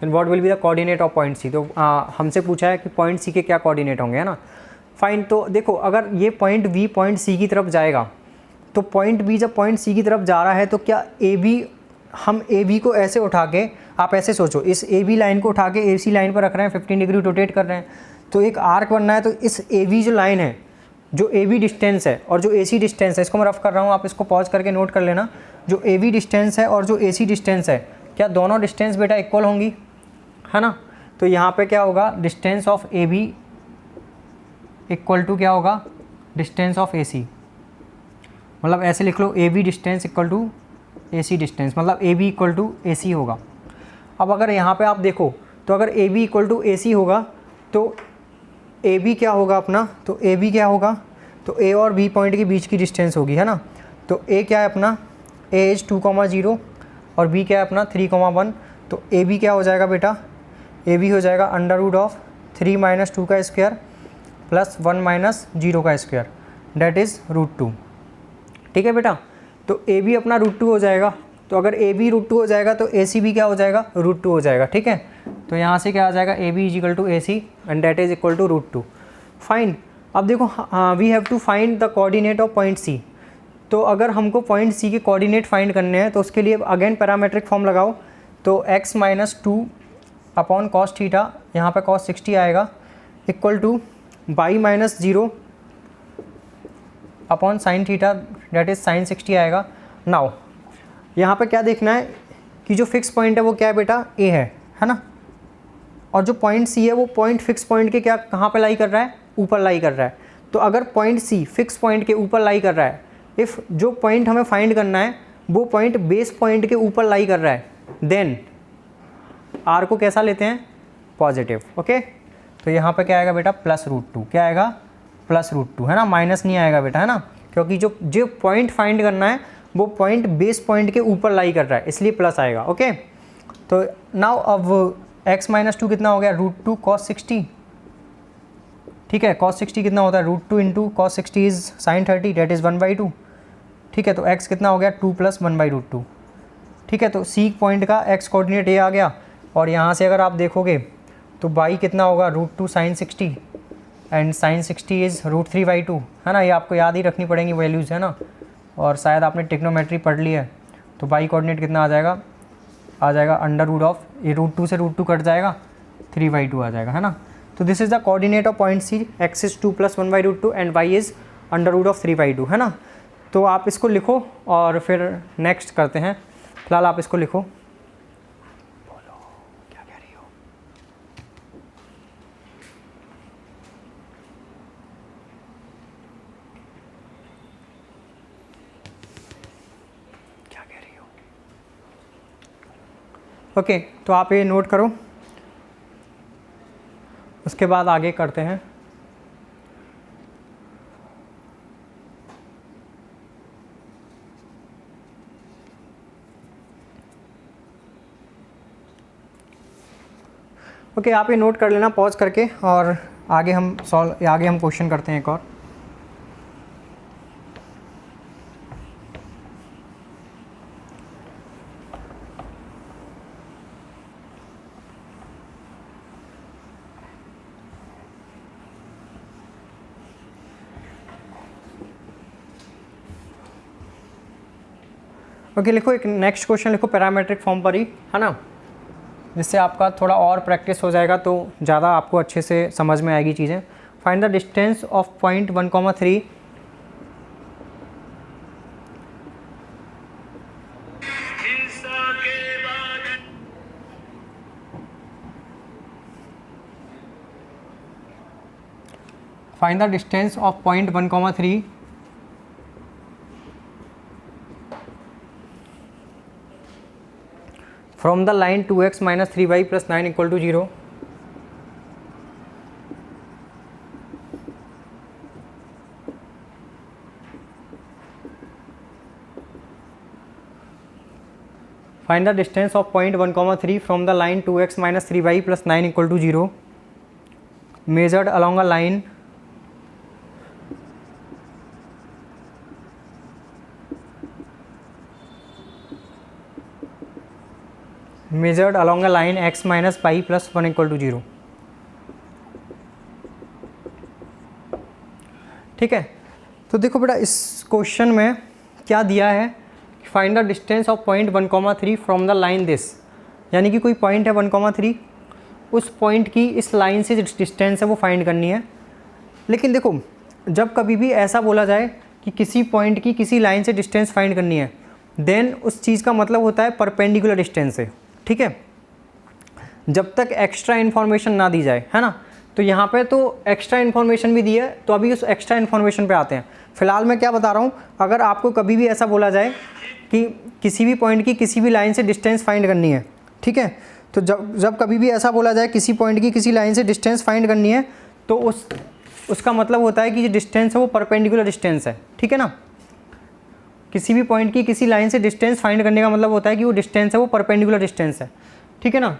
what will be the coordinate of point C. तो हमसे पूछा है कि पॉइंट सी के क्या कोऑर्डिनेट होंगे, है ना। फाइन, तो देखो अगर ये पॉइंट बी पॉइंट सी की तरफ जाएगा, तो पॉइंट बी जब पॉइंट सी की तरफ जा रहा है तो क्या ए बी, हम ए बी को ऐसे उठा के, आप ऐसे सोचो, इस ए बी लाइन को उठा के ए सी लाइन पर रख रहे हैं, 15 डिग्री रोटेट कर रहे हैं, तो एक आर्क बनना है। तो इस ए बी जो लाइन है, जो ए बी डिस्टेंस है और जो ए सी डिस्टेंस है, इसको मैं रफ कर रहा हूँ, आप इसको पॉज करके नोट कर लेना। जो ए बी डिस्टेंस है और जो ए सी डिस्टेंस है, क्या दोनों डिस्टेंस बेटा इक्वल होंगी, है ना। तो यहाँ पे क्या होगा, distance of A B equal to क्या होगा, डिस्टेंस ऑफ ए सी। मतलब ऐसे लिख लो, A B distance equal to A C distance, मतलब A B equal to A C होगा। अब अगर यहाँ पे आप देखो, तो अगर A B equal to A C होगा तो ए बी क्या होगा अपना, तो ए बी क्या होगा, तो ए और बी पॉइंट के बीच की डिस्टेंस होगी, है ना। तो ए क्या है अपना, ए इज 2,0 और बी क्या है अपना 3,1। तो ए बी क्या हो जाएगा बेटा, ए बी हो जाएगा √3 - 2 का स्क्वायर प्लस 1 - 0 का स्क्वायर, डेट इज़ √2। ठीक है बेटा, तो ए बी अपना √2 हो जाएगा। तो अगर ए बी √2 हो जाएगा तो ए सी भी क्या हो जाएगा, √2 हो जाएगा। ठीक है, तो यहाँ से क्या आ जाएगा, A B is equal to A C and that is equal to √2। Fine, अब देखो we have to find the coordinate of point C. तो अगर हमको पॉइंट सी के कोऑर्डिनेट फाइंड करने हैं तो उसके लिए अगेन पैरामेट्रिक फॉर्म लगाओ। तो x - 2 अपॉन कॉस थीटा, यहाँ पे कॉस 60 आएगा, equal to y - 0 upon sine theta, that is sine 60 आएगा। नाउ यहाँ पे क्या देखना है कि जो फिक्स पॉइंट है वो क्या है बेटा, ए है ना। और जो पॉइंट सी है वो पॉइंट फिक्स पॉइंट के क्या, कहाँ पे लाई कर रहा है, ऊपर लाई कर रहा है। तो अगर पॉइंट सी फिक्स पॉइंट के ऊपर लाई कर रहा है, इफ़ जो पॉइंट हमें फाइंड करना है वो पॉइंट बेस पॉइंट के ऊपर लाई कर रहा है, देन आर को कैसा लेते हैं, पॉजिटिव। ओके, तो यहाँ पे क्या आएगा बेटा, +√2। क्या आएगा, +√2, है ना, माइनस नहीं आएगा बेटा, है ना, क्योंकि जो पॉइंट फाइंड करना है वो पॉइंट बेस पॉइंट के ऊपर लाई कर रहा है, इसलिए प्लस आएगा। ओके, तो नाउ अब x - 2 कितना हो गया, √2 cos 60। ठीक है, cos 60 कितना होता है, √2 into cos 60 is sin 30, that is 1/2। ठीक है, तो x कितना हो गया, 2 + 1/√2। ठीक है, तो सी पॉइंट का x कोऑर्डिनेट ये आ गया। और यहाँ से अगर आप देखोगे तो y कितना होगा, √2 sin 60 एंड sin 60 इज़ √3/2, है ना। ये आपको याद ही रखनी पड़ेंगी वैल्यूज़, है ना। और शायद आपने ट्रिग्नोमेट्री पढ़ ली है। तो y कोऑर्डिनेट कितना आ जाएगा, √, ये √2 से √2 कट जाएगा, 3/2 आ जाएगा, है ना। तो this is the coordinate of point C, x is 2 + 1/√2 and y is √3/2, है ना। तो आप इसको लिखो और फिर नेक्स्ट करते हैं। फिलहाल आप इसको लिखो। बोलो क्या कह रही हो। क्या कह रही हो। ओके, तो आप ये नोट करो, उसके बाद आगे करते हैं। ओके, आप ये नोट कर लेना पॉज करके, और आगे हम क्वेश्चन करते हैं एक और। ओके, लिखो एक नेक्स्ट क्वेश्चन लिखो पैरामेट्रिक फॉर्म पर ही, है ना, जिससे आपका थोड़ा और प्रैक्टिस हो जाएगा तो ज़्यादा आपको अच्छे से समझ में आएगी चीज़ें। Find the distance of point 1,3 find the distance of point 1,3 from the line 2x - 3y + 9 = 0. Find the distance of point 1,3 from the line 2x minus 3y plus 9 equal to 0 measured along a line measured along a line x minus y plus 1 equal to 0। ठीक है, तो देखो बेटा इस question में क्या दिया है, find the distance of point 1,3 from the line this, यानी कि कोई पॉइंट है 1,3, उस पॉइंट की इस लाइन से डिस्टेंस है वो फाइंड करनी है। लेकिन देखो जब कभी भी ऐसा बोला जाए कि किसी पॉइंट की किसी लाइन से डिस्टेंस फाइंड करनी है, देन उस चीज़ का मतलब होता है परपेंडिकुलर डिस्टेंस से। ठीक है, जब तक एक्स्ट्रा इन्फॉर्मेशन ना दी जाए, है ना। तो यहाँ पे तो एक्स्ट्रा इन्फॉर्मेशन भी दी है, तो अभी उस एक्स्ट्रा इन्फॉर्मेशन पे आते हैं। फिलहाल मैं क्या बता रहा हूँ, अगर आपको कभी भी ऐसा बोला जाए कि किसी भी पॉइंट की किसी भी लाइन से डिस्टेंस फाइंड करनी है, ठीक है, तो जब कभी भी ऐसा बोला जाए किसी पॉइंट की किसी लाइन से डिस्टेंस फाइंड करनी है, तो उसका मतलब होता है कि जो डिस्टेंस है वो परपेंडिकुलर डिस्टेंस है। ठीक है ना, किसी भी पॉइंट की किसी लाइन से डिस्टेंस फाइंड करने का मतलब होता है कि वो डिस्टेंस है वो परपेंडिकुलर डिस्टेंस है। ठीक है ना,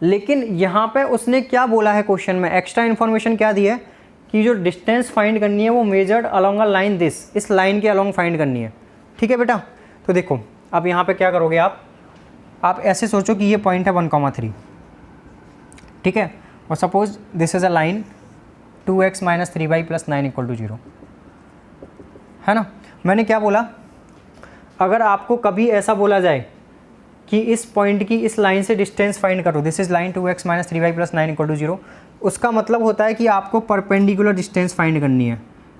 लेकिन यहाँ पे उसने क्या बोला है क्वेश्चन में, एक्स्ट्रा इन्फॉर्मेशन क्या दी है कि जो डिस्टेंस फाइंड करनी है वो measured along a line this, इस लाइन के अलॉन्ग फाइंड करनी है। ठीक है बेटा, तो देखो अब यहाँ पे क्या करोगे आप ऐसे सोचो कि ये पॉइंट है 1,3, ठीक है, और suppose this is a line 2x minus 3y plus 9 equal to 0, है ना। मैंने क्या बोला, अगर आपको कभी ऐसा बोला जाए कि इस पॉइंट की इस लाइन से डिस्टेंस फाइंड करो, this is line 2x minus 3y plus 9 equal to 0, उसका मतलब होता है कि आपको परपेंडिकुलर डिस्टेंस फाइंड करनी है।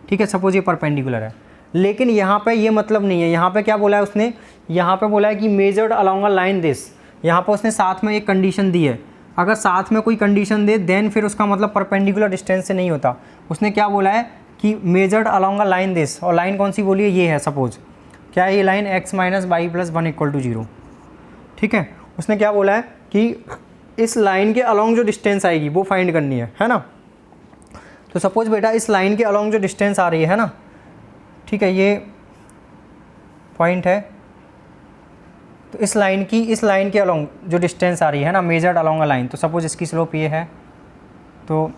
ठीक है, सपोज ये परपेंडिकुलर है, लेकिन यहाँ पे ये मतलब नहीं है। यहाँ पे क्या बोला है उसने, यहाँ पे बोला है कि measured along a line this, यहाँ पे उसने साथ में एक कंडीशन दी है। अगर साथ में कोई कंडीशन दे देन फिर उसका मतलब परपेंडिकुलर डिस्टेंस से नहीं होता। उसने क्या बोला है कि measured along a line this, और लाइन कौन सी बोली है, ये है सपोज, क्या है ये line x minus y plus 1 equal to 0। ठीक है, उसने क्या बोला है कि इस लाइन के अलॉन्ग जो डिस्टेंस आएगी वो फाइंड करनी है ना। तो सपोज बेटा इस लाइन के अलॉन्ग जो डिस्टेंस आ रही है ना, ठीक है, ये पॉइंट है, तो इस लाइन के अलॉन्ग जो डिस्टेंस आ रही है ना, मेजर्ड अलॉन्ग अ लाइन, तो सपोज इसकी स्लोप ये है, तो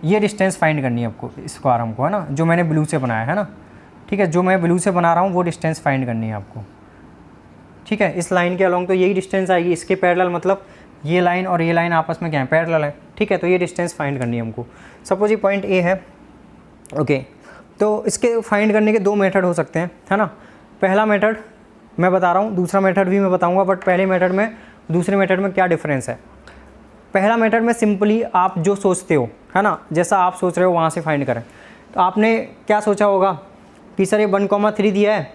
ये डिस्टेंस फाइंड करनी है आपको, इसको आराम को, है ना, जो मैंने ब्लू से बनाया है ना। ठीक है, जो मैं ब्लू से बना रहा हूँ वो डिस्टेंस फाइंड करनी है आपको। ठीक है, इस लाइन के अलॉन्ग तो यही डिस्टेंस आएगी, इसके पैरेलल, मतलब ये लाइन और ये लाइन आपस में क्या है, पैरेलल है। ठीक है, तो ये डिस्टेंस फाइंड करनी है हमको। सपोज ये पॉइंट ए है, ओके, तो इसके फाइंड करने के दो मेथड हो सकते हैं, है ना। पहला मेथड मैं बता रहा हूँ, दूसरा मेथड भी मैं बताऊँगा, बट पहले मेथड में दूसरे मेथड में क्या डिफरेंस है। पहला मेथड में सिंपली आप जो सोचते हो, है ना, जैसा आप सोच रहे हो वहाँ से फाइंड करें। तो आपने क्या सोचा होगा कि सर ये 1,3 दिया है,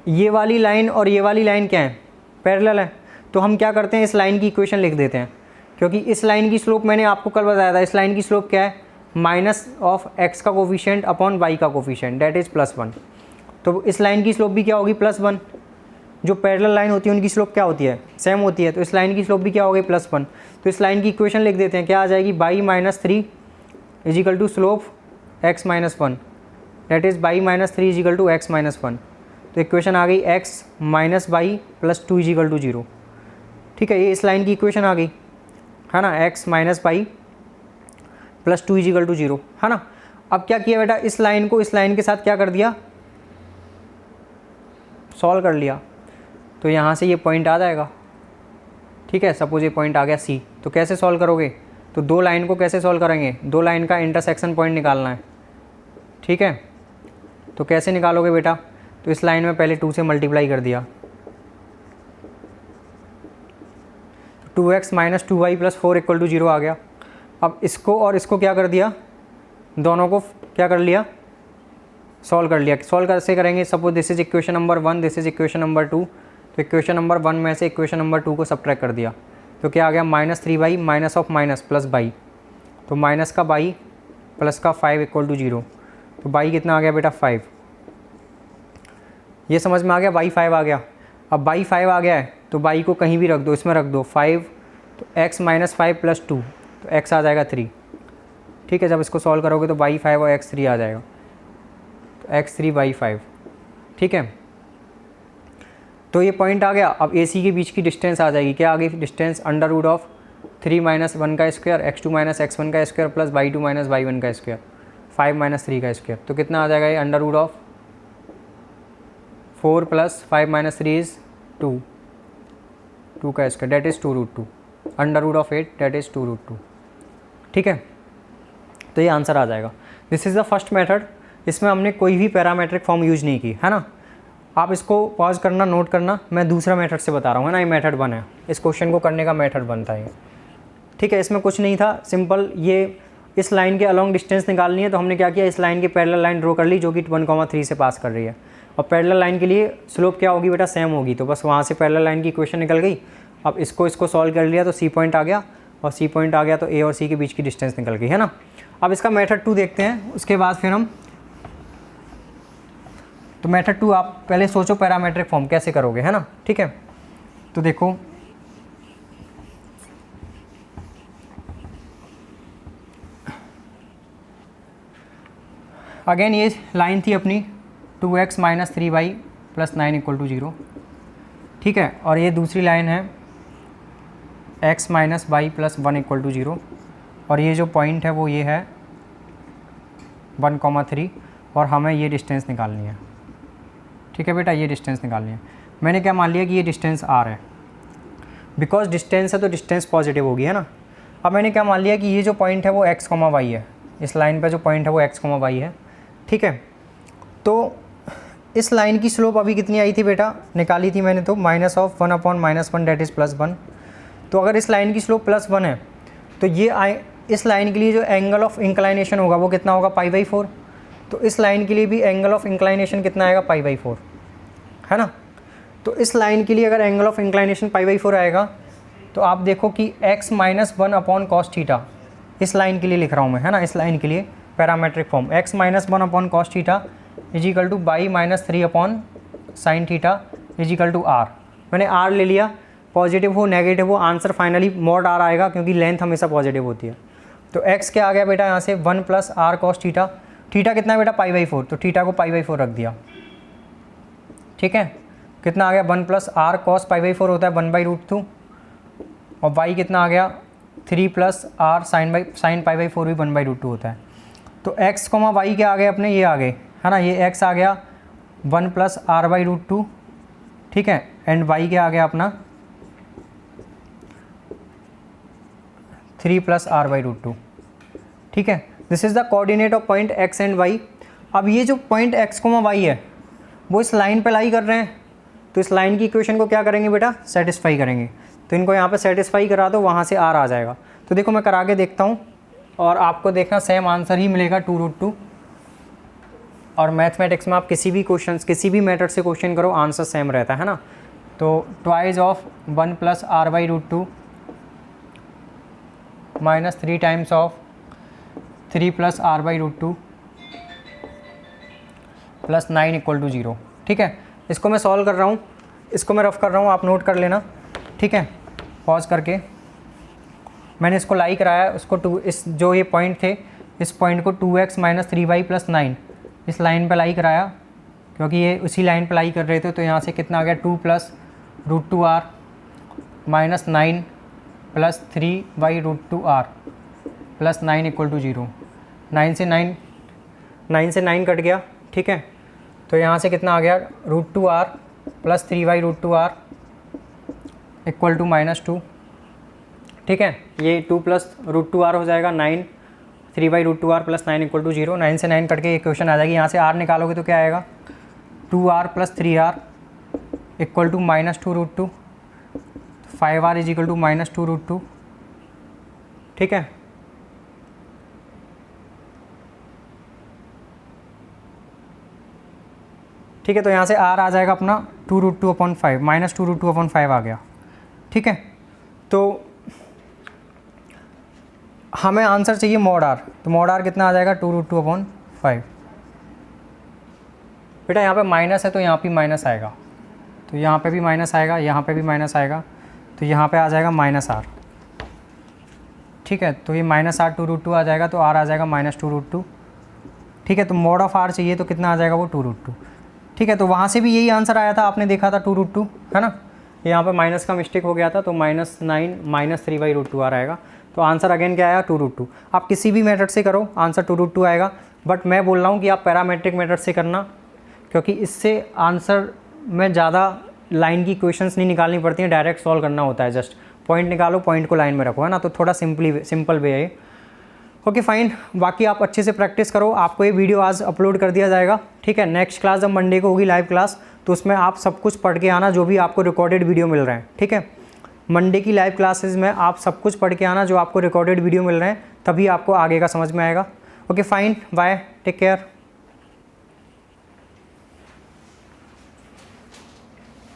ये वाली लाइन और ये वाली लाइन क्या है, पैरेलल है, तो हम क्या करते हैं, इस लाइन की इक्वेशन लिख देते हैं, क्योंकि इस लाइन की स्लोप मैंने आपको कल बताया था, इस लाइन की स्लोप क्या है, माइनस ऑफ x का कोफिशिएंट अपॉन y का कोफिशिएंट, दैट इज़ +1। तो इस लाइन की स्लोप भी क्या होगी, +1। जो पैरेलल लाइन होती है उनकी स्लोप क्या होती है, सेम होती है, तो इस लाइन की स्लोप भी क्या होगी, +1। तो इस लाइन की इक्वेशन लिख देते हैं, क्या आ जाएगी, y minus 3 is equal to slope x minus 1, that is y minus 3 is equal to x minus 1। तो इक्वेशन आ गई x minus y plus 2 is equal to 0। ठीक है, ये इस लाइन की इक्वेशन आ गई, है ना, x minus y plus 2 is equal to 0, है ना। अब क्या किया बेटा, इस लाइन को इस लाइन के साथ क्या कर दिया, सॉल्व कर लिया, तो यहाँ से ये पॉइंट आ जाएगा। ठीक है, सपोज ये पॉइंट आ गया C, तो कैसे सॉल्व करोगे, तो दो लाइन को कैसे सॉल्व करेंगे, दो लाइन का इंटरसेक्शन पॉइंट निकालना है। ठीक है, तो कैसे निकालोगे बेटा, तो इस लाइन में पहले 2 से मल्टीप्लाई कर दिया, 2x minus 2y plus 4 equal to 0 आ गया। अब इसको और इसको क्या कर दिया, दोनों को क्या कर लिया, सॉल्व कर लिया। सॉल्व कैसे करेंगे, suppose this is equation number 1, this is equation number 2, तो इक्वेशन नंबर 1 में से इक्वेशन नंबर 2 को सब्ट्रैक्ट कर दिया, तो क्या आ गया, minus 3y minus of minus plus by, तो माइनस का बाई प्लस का 5 इक्वल टू 0, तो बाई कितना आ गया बेटा, 5। ये समझ में आ गया, बाई 5 आ गया। अब बाई 5 आ गया है तो बाई को कहीं भी रख दो, इसमें रख दो 5, तो x माइनस 5 प्लस 2, तो x आ जाएगा 3। ठीक है, जब इसको सॉल्व करोगे तो बाई 5 और x 3 आ जाएगा, तो x 3 बाई 5। ठीक है, तो ये पॉइंट आ गया। अब ए सी के बीच की डिस्टेंस आ जाएगी, क्या आ गई distance, under root of 3 minus 1 का स्क्वायर x2 माइनस x1 का square plus y2 minus y1 का स्क्वायर 5 माइनस 3 का स्क्वायर। तो कितना आ जाएगा ये, under root of 4 plus 5 minus 3 is 2 का square, that is 2√2, under root of 8 that is 2√2। ठीक है, तो ये आंसर आ जाएगा। This is the first method. इसमें हमने कोई भी पैरामेट्रिक फॉर्म यूज नहीं की है ना। आप इसको पॉज करना, नोट करना, मैं दूसरा मेथड से बता रहा हूँ है ना। ये मेथड 1 है, इस क्वेश्चन को करने का मेथड 1 था ये। ठीक है, इसमें कुछ नहीं था, सिंपल ये इस लाइन के अलॉन्ग डिस्टेंस निकालनी है। तो हमने क्या किया, इस लाइन की पैरेलल लाइन ड्रॉ कर ली जो कि 1,3 से पास कर रही है। और पैरेलल लाइन के लिए स्लोप क्या होगी बेटा, सेम होगी। तो बस वहाँ से पैरेलल लाइन की इक्वेशन निकल गई। अब इसको सॉल्व कर लिया तो सी पॉइंट आ गया, और सी पॉइंट आ गया तो ए और सी के बीच की डिस्टेंस निकल गई है ना। अब इसका मेथड 2 देखते हैं, उसके बाद फिर हम, तो मेथड 2 आप पहले सोचो पैरामेट्रिक फॉर्म कैसे करोगे है ना। ठीक है, तो देखो अगेन ये लाइन थी अपनी 2x minus 3y plus 9 equal to 0। ठीक है, और ये दूसरी लाइन है x minus y plus 1 equal to 0। और ये जो पॉइंट है वो ये है 1,3, और हमें ये डिस्टेंस निकालनी है। ठीक है बेटा, ये डिस्टेंस निकालनी है। मैंने क्या मान लिया कि ये डिस्टेंस r है, बिकॉज डिस्टेंस है तो डिस्टेंस पॉजिटिव होगी है ना। अब मैंने क्या मान लिया कि ये जो पॉइंट है वो x, y है, इस लाइन पे जो पॉइंट है वो x, y है। ठीक है, तो इस लाइन की स्लोप अभी कितनी आई थी बेटा, निकाली थी मैंने, तो माइनस ऑफ 1/-1 डेट इज़ +1। तो अगर इस लाइन की स्लोप +1 है तो ये इस लाइन के लिए जो एंगल ऑफ इंक्लाइनेशन होगा वो कितना होगा, π/4। तो इस लाइन के लिए भी एंगल ऑफ इंक्लाइनेशन कितना आएगा, π/4 है ना। तो इस लाइन के लिए अगर एंगल ऑफ इंक्लाइनेशन π/4 आएगा तो आप देखो कि x माइनस 1/cos थीटा, इस लाइन के लिए लिख रहा हूँ मैं है ना, इस लाइन के लिए parametric form x minus 1/cos theta is equal to y minus 3/sin theta is equal to r। मैंने r ले लिया, पॉजिटिव हो नेगेटिव हो आंसर फाइनली mod r आएगा, क्योंकि लेंथ हमेशा पॉजिटिव होती है। तो x क्या आ गया बेटा यहाँ से 1 plus r cos theta, theta कितना है बेटा π/4, तो थीटा को π/4 रख दिया। ठीक है, कितना आ गया 1 प्लस r cos π/4 होता है 1/√2, और y कितना आ गया 3 प्लस r sin π/4 भी 1/√2 होता है। तो x, y क्या आ गए अपने, ये आ गए है ना, ये x आ गया 1 प्लस r/√2। ठीक है, एंड y क्या आ गया अपना 3 प्लस r/√2। ठीक है, this is the coordinate of point x and y। अब ये जो पॉइंट x, y है वो इस लाइन पे लाई कर रहे हैं, तो इस लाइन की इक्वेशन को क्या करेंगे बेटा, सेटिस्फाई करेंगे। तो इनको यहाँ पे सेटिस्फाई करा दो, वहाँ से r आ जाएगा। तो देखो मैं करा के देखता हूँ, और आपको देखना सेम आंसर ही मिलेगा 2√2। और मैथमेटिक्स में आप किसी भी क्वेश्चन, किसी भी मेथड से क्वेश्चन करो आंसर सेम रहता है ना। तो twice of 1 plus r/√2 minus 3 times of 3 plus r/√2 plus 9 equal to 0। ठीक है, इसको मैं सॉल्व कर रहा हूँ, इसको मैं रफ कर रहा हूँ, आप नोट कर लेना। ठीक है, पॉज करके मैंने इसको लाई कराया, उसको इस जो ये पॉइंट थे, इस पॉइंट को 2x माइनस 3y प्लस 9 इस लाइन पे लाई कराया, क्योंकि ये उसी लाइन पे लाई कर रहे थे। तो यहाँ से कितना आ गया 2 plus √2r minus 9 plus 3y√2r plus 9 equal to 0। 9 से 9 कट गया। ठीक है, तो यहाँ से कितना आ गया √2r plus 3y√2r equal to -2। ठीक है, ये 2 प्लस √2r हो जाएगा 9, 3y√2r प्लस 9 इक्वल टू 0। 9 से 9 कट के ये क्वेश्चन आ जाएगी। यहाँ से r निकालोगे तो क्या आएगा 2r plus 3r equal to -2√2, 5r is equal to -2√2। ठीक है, ठीक है, तो यहाँ से r आ जाएगा अपना 2√2/5, -2√2/5 आ गया। ठीक है, तो हमें आंसर चाहिए mod r, तो mod r कितना आ जाएगा 2√2/5। बेटा यहाँ पे माइनस है तो यहाँ पे माइनस आएगा, तो यहाँ पे भी माइनस आएगा, यहाँ पे भी माइनस आएगा, तो यहाँ पे आ जाएगा -r। ठीक है, तो ये -r 2√2 आ जाएगा, तो r आ जाएगा -2√2। ठीक है, तो mod ऑफ r चाहिए तो कितना आ जाएगा वो 2√2। ठीक है, तो वहाँ से भी यही आंसर आया था, आपने देखा था 2√2, है ना। यहाँ पर माइनस का मिस्टेक हो गया था, तो -9 -3/√2 आ रहेगा। तो आंसर अगेन क्या आया, 2√2। आप किसी भी मेथड से करो आंसर 2√2 आएगा, बट मैं बोल रहा हूँ कि आप पैरामेट्रिक मेथड से करना, क्योंकि इससे आंसर में ज़्यादा लाइन की क्वेश्चंस नहीं निकालनी पड़ती हैं, डायरेक्ट सॉल्व करना होता है, जस्ट पॉइंट निकालो, पॉइंट को लाइन में रखो, है ना। तो थोड़ा सिंपल वे है। ओके फाइन, बाकी आप अच्छे से प्रैक्टिस करो। आपको ये वीडियो आज अपलोड कर दिया जाएगा, ठीक है। नेक्स्ट क्लास जब मंडे को होगी लाइव क्लास, तो उसमें आप सब कुछ पढ़ के आना जो भी आपको रिकॉर्डेड वीडियो मिल रहे हैं, ठीक है। मंडे की लाइव क्लासेस में आप सब कुछ पढ़ के आना जो आपको रिकॉर्डेड वीडियो मिल रहे हैं, तभी आपको आगे का समझ में आएगा। Okay fine, bye, take care.